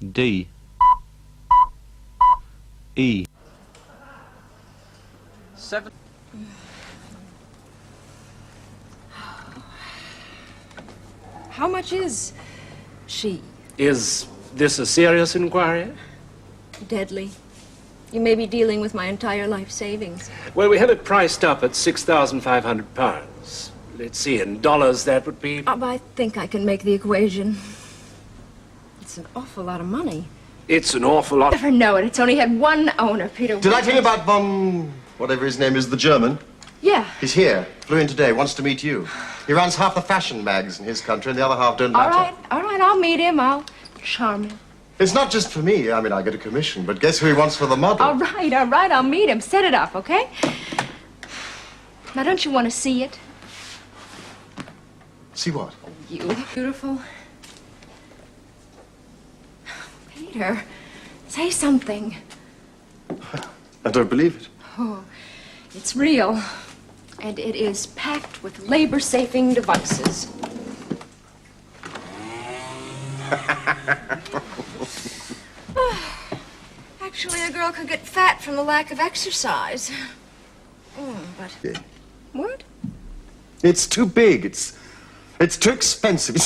D E 7. How much is she? Is this a serious inquiry? Deadly. You may be dealing with my entire life savings. Well, we have it priced up at £6,500. Let's see, in dollars that would be... I think I can make the equation. It's an awful lot of money. It's an awful lot. Never know it. It's only had one owner, Peter. Did I tell you about Von... whatever his name is, the German? Yeah. He's here. Flew in today. Wants to meet you. He runs half the fashion mags in his country, and the other half don't matter. All right. I'll meet him. I'll charm him. It's not just for me. I mean, I get a commission, but guess who he wants for the model? All right. I'll meet him. Set it up, okay? Now, don't you want to see it? See what? You beautiful. Peter, say something. I don't believe it. Oh, it's real. And it is packed with labor-saving devices. Actually, a girl could get fat from the lack of exercise. But... Yeah. What? It's too big. It's too expensive.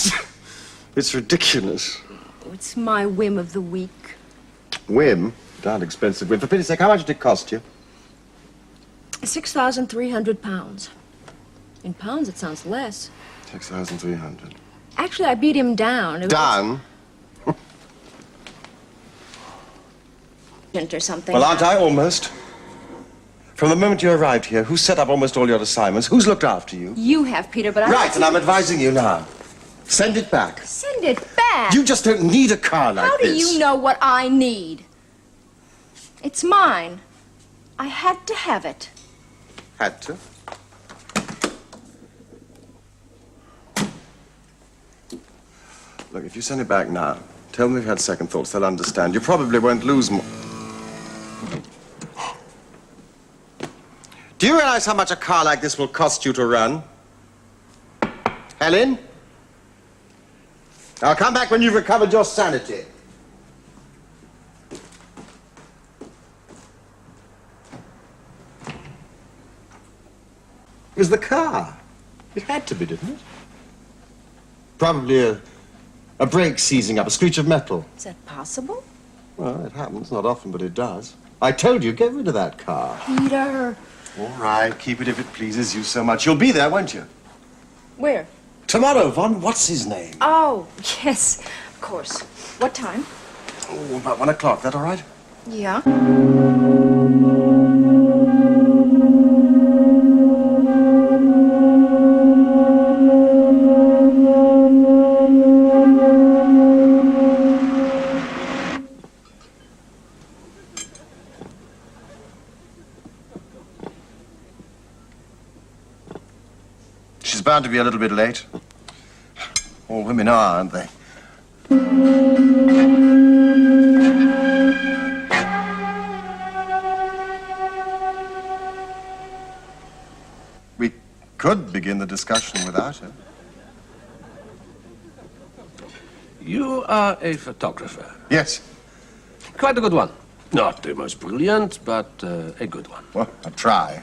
It's ridiculous. It's my whim of the week. Whim? Darn expensive whim. For pity's sake, how much did it cost you? 6,300 pounds. In pounds, it sounds less. 6,300. Actually, I beat him down. Down? Or something. Well, aren't I almost? From the moment you arrived here, who set up almost all your assignments? Who's looked after you? You have, Peter, but I... Right, and I'm advising you now. Send it back. Send it back? You just don't need a car like How do this. you know what I need? It's mine. I had to have it. Had to? Look, if you send it back now, tell them we've had second thoughts. They'll understand. You probably won't lose more. Do you realize how much a car like this will cost you to run? Helen? I'll come back when you've recovered your sanity. It was the car. It had to be, didn't it? Probably a brake seizing up, a screech of metal. Is that possible? Well, it happens. Not often, but it does. I told you, get rid of that car. Peter. All right, keep it if it pleases you so much. You'll be there, won't you? Where? Tomorrow, Von, what's his name? Oh, yes, of course. What time? Oh, about 1 o'clock. That all right? Yeah. She's bound to be a little bit late. All women are, aren't they? We could begin the discussion without her. You are a photographer. Yes. Quite a good one. Not the most brilliant, but a good one. Well, I try.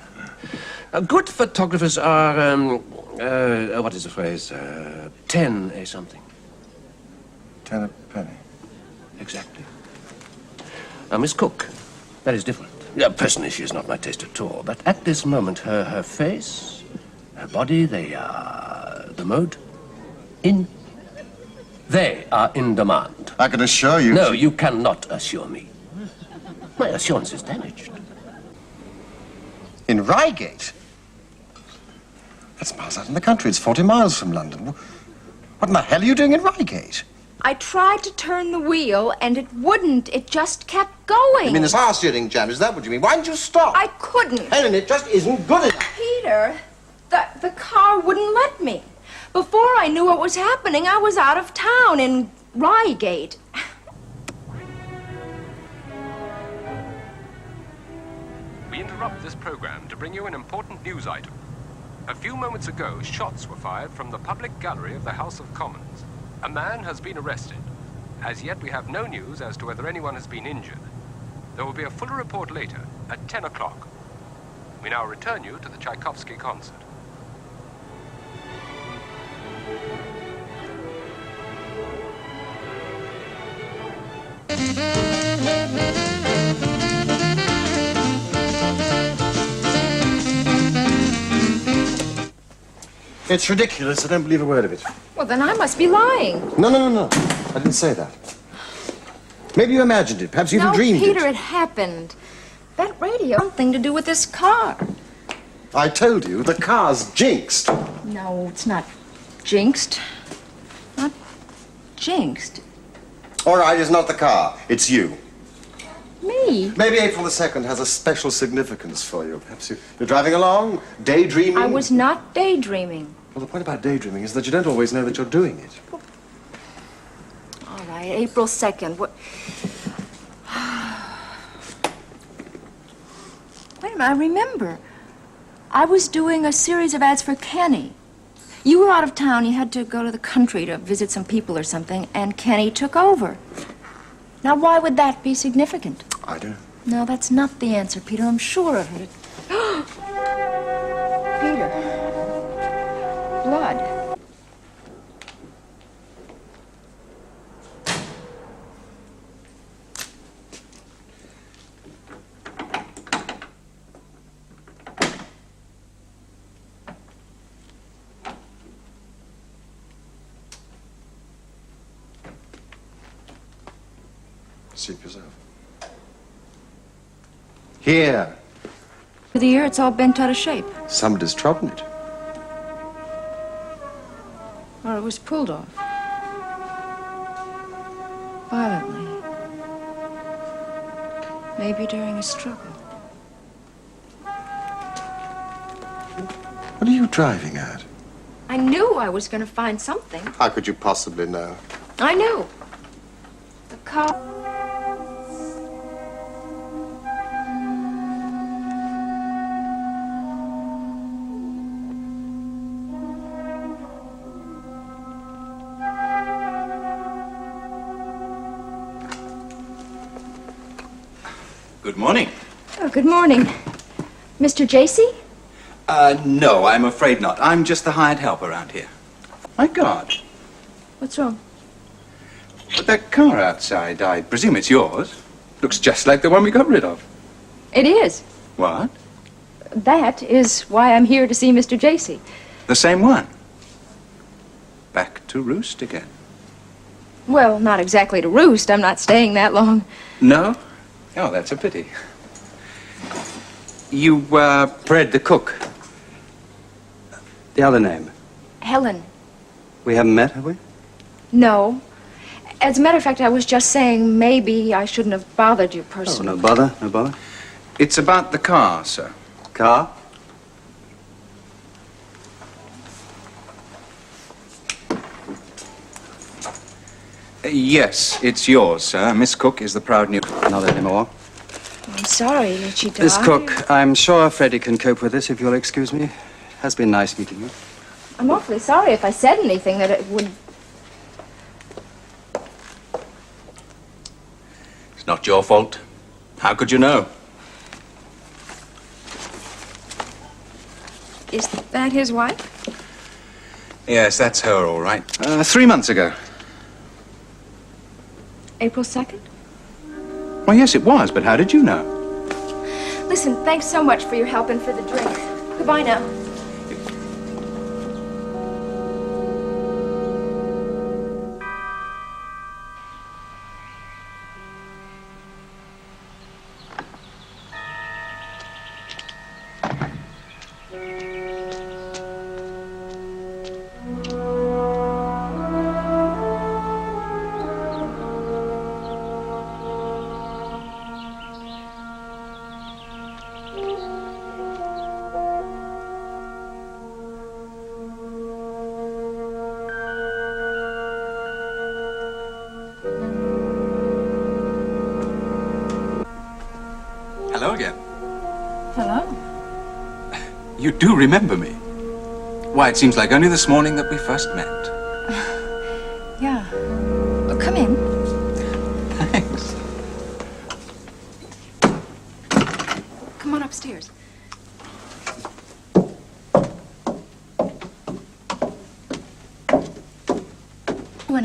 Good photographers are, what is the phrase? 10 a something. 10 a penny. Exactly. Miss Cook, that is different. Personally, she is not my taste at all. But at this moment, her face, her body, they are the mode. They are in demand. I can assure you... No, you cannot assure me. My assurance is damaged. In Reigate? That's miles out in the country. It's 40 miles from London. What in the hell are you doing in Reigate? I tried to turn the wheel, and it wouldn't. It just kept going. You mean the car steering jam? Is that what you mean? Why didn't you stop? I couldn't. Helen, it just isn't good enough. Peter, the car wouldn't let me. Before I knew what was happening, I was out of town in Reigate. We interrupt this program to bring you an important news item. A few moments ago, shots were fired from the public gallery of the House of Commons. A man has been arrested. As yet, we have no news as to whether anyone has been injured. There will be a fuller report later at 10 o'clock. We now return you to the Tchaikovsky concert. It's ridiculous. I don't believe a word of it. Well, then I must be lying. No. I didn't say that. Maybe you imagined it. Perhaps you even dreamed Peter, it. it happened. That radio had something to do with this car. I told you, the car's jinxed. No, it's not jinxed. Not jinxed. All right, it's not the car. It's you. Me? Maybe April the 2nd has a special significance for you. Perhaps you're driving along, daydreaming. I was not daydreaming. Well, the point about daydreaming is that you don't always know that you're doing it. All right, April 2nd. What? Wait a minute, I remember. I was doing a series of ads for Kenny. You were out of town. You had to go to the country to visit some people or something, and Kenny took over. Now, why would that be significant? I don't know. No, that's not the answer, Peter. I'm sure of it. Peter. Blood. Seat yourself. Here. For the year, it's all bent out of shape. Somebody's trodden it. Or it was pulled off. Violently. Maybe during a struggle. What are you driving at? I knew I was going to find something. How could you possibly know? I knew. The car. Good morning. Oh, good morning. Mr. J.C.? No, I'm afraid not. I'm just the hired help around here. My God. What's wrong? But that car outside, I presume it's yours. Looks just like the one we got rid of. It is. What? That is why I'm here to see Mr. J.C. The same one. Back to roost again. Well, not exactly to roost. I'm not staying that long. No? Oh, that's a pity. You, Fred, the cook. The other name. Helen. We haven't met, have we? No. As a matter of fact, I was just saying maybe I shouldn't have bothered you Oh, personally. no bother, no bother. it's about the car, sir. Car? Yes, it's yours, sir. Miss Cook is the proud new... Not anymore. I'm sorry that she died. Miss Cook, I'm sure Freddie can cope with this, if you'll excuse me. Has been nice meeting you. I'm awfully sorry if I said anything that it would... It's not your fault. How could you know? Is that his wife? Yes, that's her, all right. 3 months ago. April 2nd? Well, yes, it was, but how did you know? Listen, thanks so much for your help and for the drink. Goodbye now. Hello again. Hello. You do remember me. Why, it seems like only this morning that we first met. Yeah. Well, come in.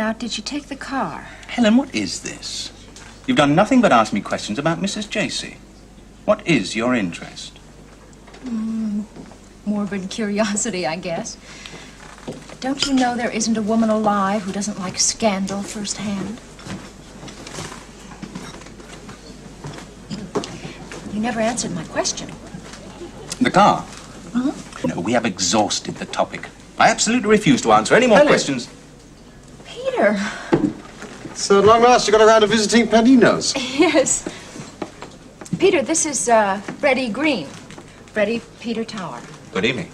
Now, did she take the car? Helen, what is this? You've done nothing but ask me questions about Mrs. Jacey. What is your interest? Morbid curiosity, I guess. Don't you know there isn't a woman alive who doesn't like scandal firsthand? You never answered my question. The car? No, we have exhausted the topic. I absolutely refuse to answer any more questions. Peter. So at long last you got around to visiting Panino's. Yes. Peter, this is Freddie Green. Freddie Peter Tower. Good evening.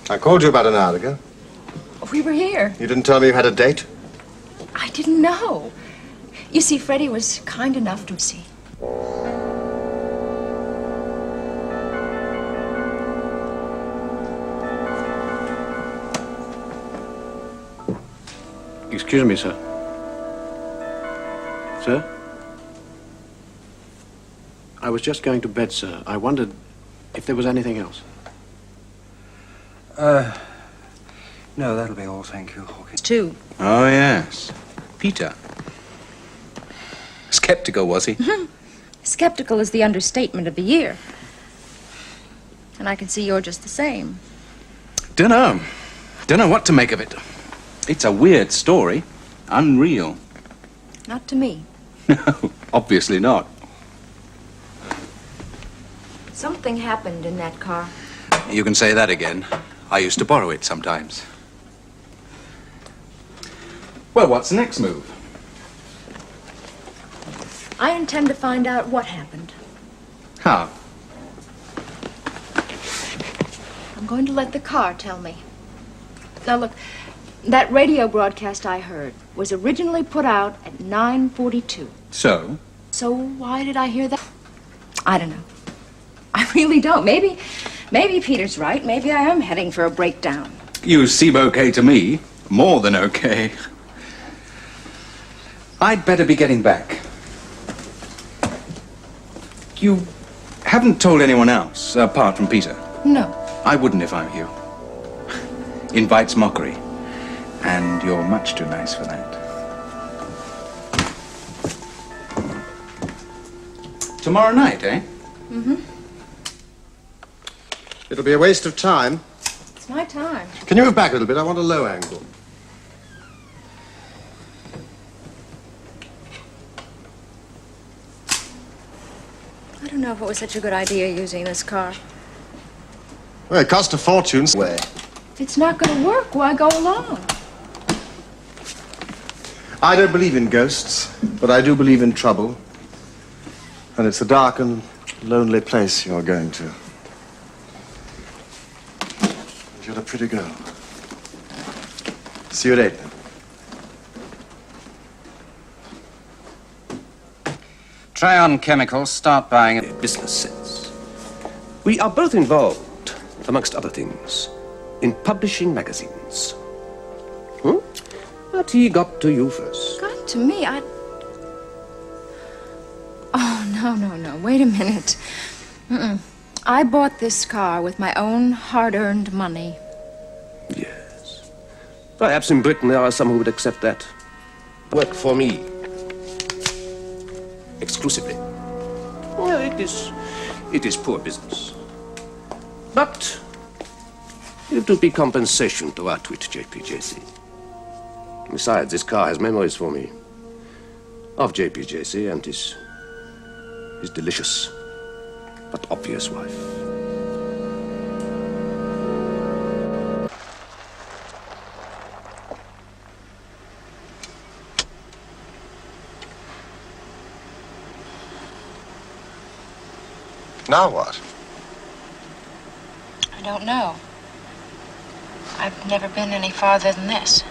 I called you about an hour ago. We were here. You didn't tell me you had a date? I didn't know. You see, Freddie was kind enough to see. Excuse me, sir. Sir? I was just going to bed, sir. I wondered if there was anything else. No, that'll be all, thank you, Hawkins. Two. Oh, yes. Peter. Skeptical, was he? Skeptical is the understatement of the year. And I can see you're just the same. Dunno what to make of it. It's a weird story. Unreal. Not to me. No, obviously not. Something happened in that car. You can say that again. I used to borrow it sometimes. Well, what's the next move? I intend to find out what happened. How? I'm going to let the car tell me. Now, look, that radio broadcast I heard was originally put out at 9:42. So? So why did I hear that? I don't know. I really don't. Maybe Peter's right. Maybe I am heading for a breakdown. You seem okay to me. More than okay. I'd better be getting back. You haven't told anyone else, apart from Peter? No. I wouldn't if I were you. Invites mockery. And you're much too nice for that. Tomorrow night, eh? It'll be a waste of time. It's my time. Can you move back a little bit? I want a low angle. I don't know if it was such a good idea using this car. Well, it cost a fortune. Way. If it's not going to work, why go along? I don't believe in ghosts, but I do believe in trouble. And it's a dark and lonely place you're going to. You're a pretty girl. See you at 8. Try on chemicals, start buying it. Business sense. We are both involved, amongst other things, in publishing magazines. But he got to you first. Got to me, Oh, no. Wait a minute. I bought this car with my own hard-earned money. Yes. Perhaps in Britain there are some who would accept that. Work for me. Exclusively. Well, it is poor business. But it will be compensation to outwit JPJC. Besides, this car has memories for me of JPJC and his delicious but obvious wife. Now what? I don't know. I've never been any farther than this.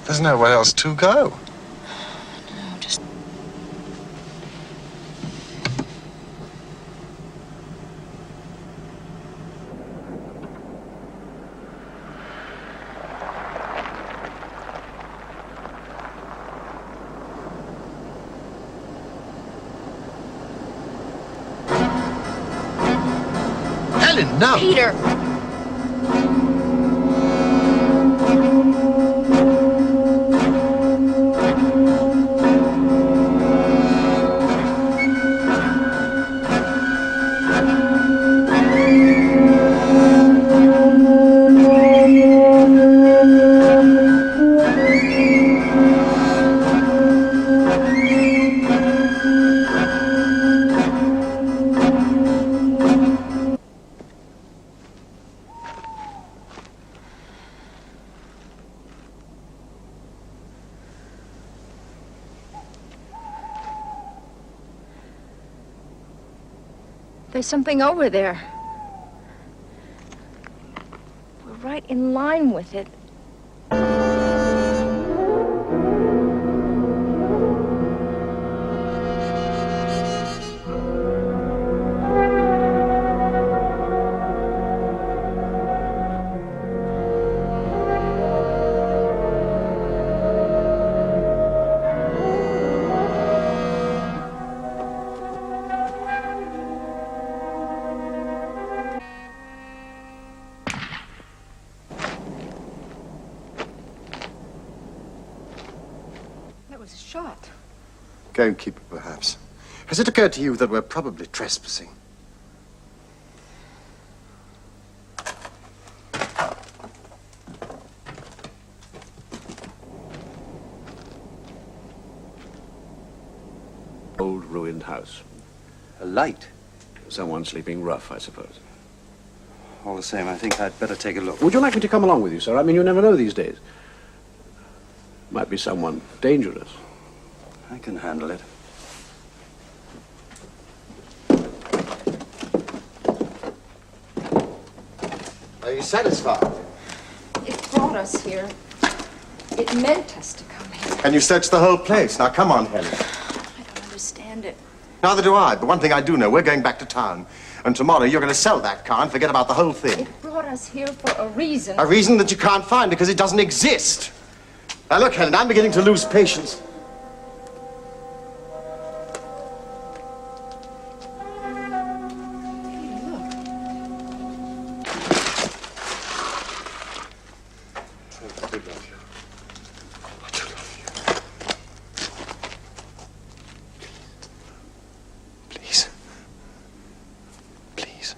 There's nowhere else to go. No, just... Helen, no! Peter! There's something over there. We're right in line with it. That was a shot. Gamekeeper, perhaps. Has it occurred to you that we're probably trespassing? Old ruined house. A light. Someone sleeping rough, I suppose. All the same, I think I'd better take a look. Would you like me to come along with you, sir? I mean, you never know these days. Might be someone dangerous. I can handle it. Are you satisfied? It brought us here. It meant us to come here. Can you search the whole place? Now, come on, Helen. I don't understand it. Neither do I, but one thing I do know, we're going back to town. And tomorrow you're going to sell that car and forget about the whole thing. It brought us here for a reason. A reason that you can't find because it doesn't exist. Now, look, Helen, I'm beginning to lose patience. Please. Please.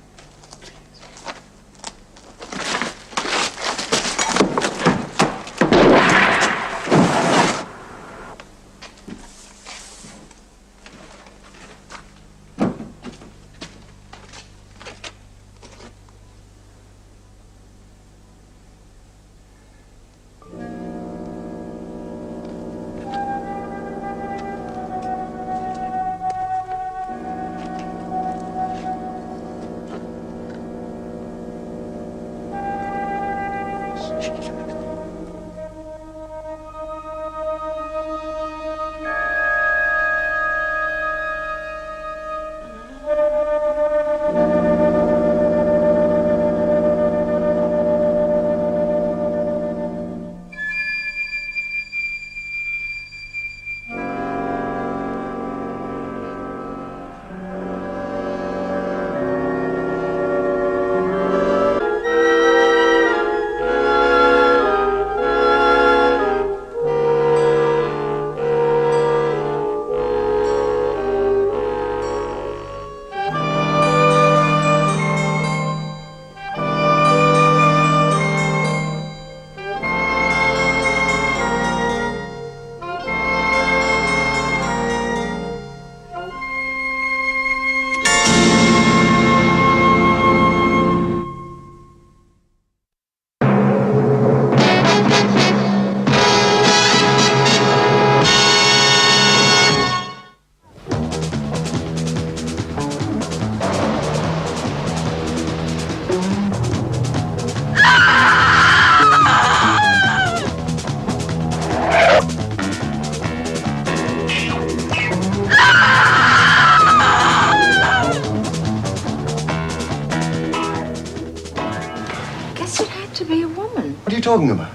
What are you talking about?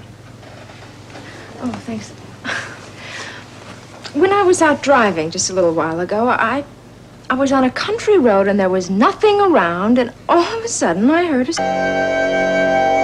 Oh, thanks. When I was out driving just a little while ago, I I was on a country road and there was nothing around, and all of a sudden I heard a...